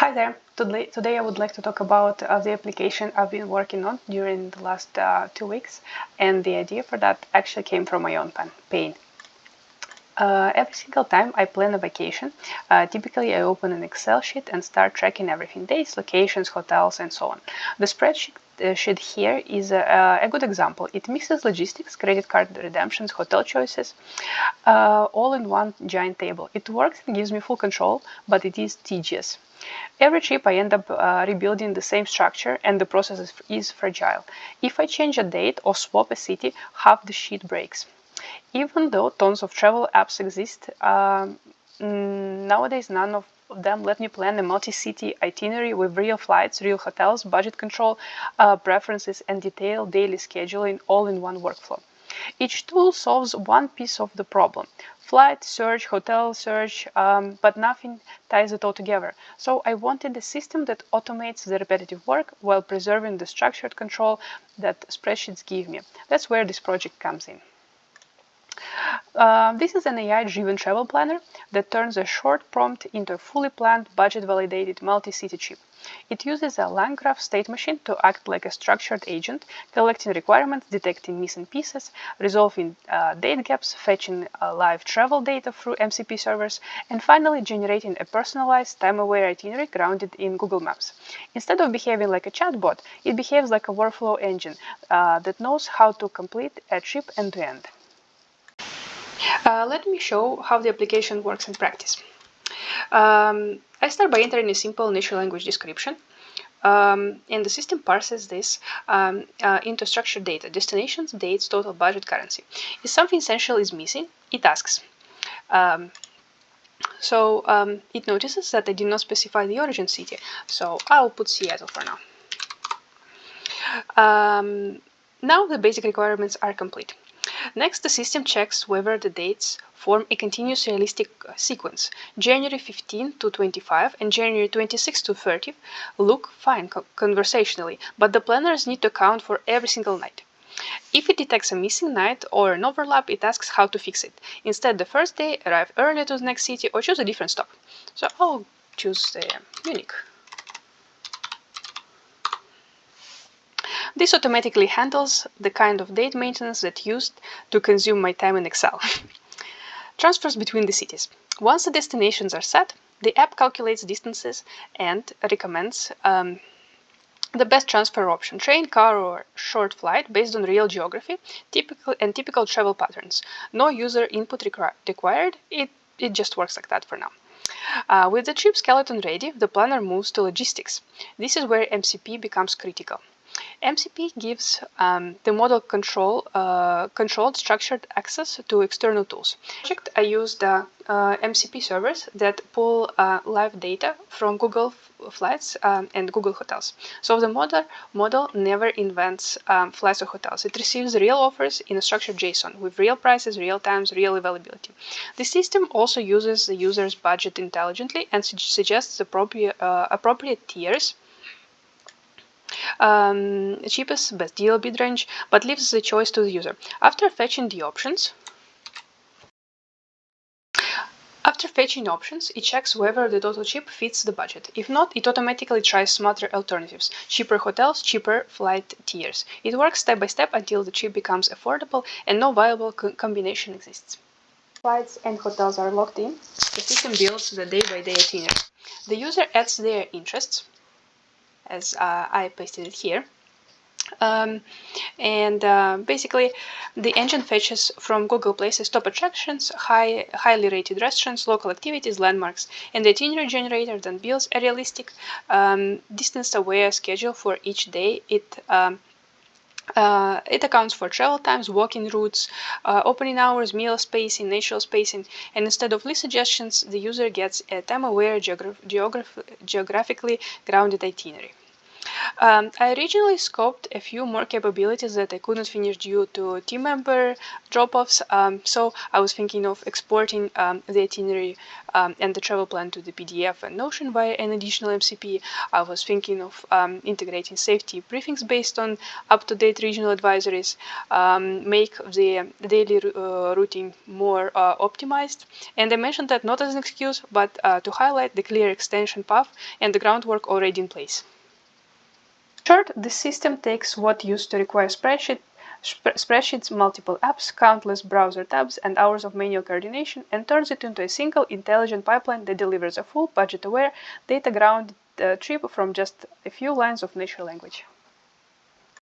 Hi there. Today I would like to talk about the application I've been working on during the last 2 weeks, and the idea for that actually came from my own pain. Every single time I plan a vacation, typically I open an Excel sheet and start tracking everything: days, locations, hotels, and so on. The spreadsheet sheet here is a good example. It mixes logistics, credit card redemptions, hotel choices, all in one giant table. It works and gives me full control, but it is tedious. Every trip I end up rebuilding the same structure, and the process is fragile. If I change a date or swap a city, half the sheet breaks. Even though tons of travel apps exist, nowadays none of them let me plan a multi-city itinerary with real flights, real hotels, budget control, preferences, and detailed daily scheduling all in one workflow. Each tool solves one piece of the problem: flight search, hotel search, but nothing ties it all together. So I wanted a system that automates the repetitive work while preserving the structured control that spreadsheets give me. That's where this project comes in. This is an AI-driven travel planner that turns a short prompt into a fully planned, budget-validated multi-city trip. It uses a LangGraph state machine to act like a structured agent, collecting requirements, detecting missing pieces, resolving date gaps, fetching live travel data through MCP servers, and finally generating a personalized, time-aware itinerary grounded in Google Maps. Instead of behaving like a chatbot, it behaves like a workflow engine that knows how to complete a trip end-to-end. Let me show how the application works in practice. I start by entering a simple natural language description, and the system parses this into structured data: destinations, dates, total budget, currency. If something essential is missing, it asks. It notices that I did not specify the origin city, so I'll put Seattle for now. Now the basic requirements are complete. Next, the system checks whether the dates form a continuous realistic sequence. January 15 to 25 and January 26 to 30 look fine conversationally, but the planners need to account for every single night. If it detects a missing night or an overlap, it asks how to fix it. Instead, the first day, arrive earlier to the next city or choose a different stop. So I'll choose Munich. This automatically handles the kind of date maintenance that used to consume my time in Excel. Transfers between the cities. Once the destinations are set, the app calculates distances and recommends the best transfer option: train, car, or short flight based on real geography, typical travel patterns. No user input required. It just works like that for now. With the trip skeleton ready, the planner moves to logistics. This is where MCP becomes critical. MCP gives the model controlled structured access to external tools. In the project, I used MCP servers that pull live data from Google Flights and Google Hotels. So the model never invents flights or hotels. It receives real offers in a structured JSON with real prices, real times, real availability. The system also uses the user's budget intelligently and suggests appropriate tiers, cheapest, best deal, bid range, but leaves the choice to the user. After fetching options, it checks whether the total chip fits the budget. If not, it automatically tries smarter alternatives: cheaper hotels, cheaper flight tiers. It works step by step until the chip becomes affordable and no viable combination exists. Flights and hotels are locked in. The system builds the day-by-day itinerary. The user adds their interests, as I pasted it here. Basically, the engine fetches from Google Places top attractions, highly rated restaurants, local activities, landmarks, and the itinerary generator then builds a realistic, distance-aware schedule for each day. It accounts for travel times, walking routes, opening hours, meal spacing, natural spacing, and instead of list suggestions, the user gets a time-aware, geographically grounded itinerary. I originally scoped a few more capabilities that I couldn't finish due to team member drop-offs, so I was thinking of exporting the itinerary and the travel plan to the PDF and Notion via an additional MCP. I was thinking of integrating safety briefings based on up-to-date regional advisories, make the daily routing more optimized, and I mentioned that not as an excuse, but to highlight the clear extension path and the groundwork already in place. In short, this system takes what used to require spreadsheets, multiple apps, countless browser tabs, and hours of manual coordination, and turns it into a single intelligent pipeline that delivers a full, budget-aware, data-grounded trip from just a few lines of natural language.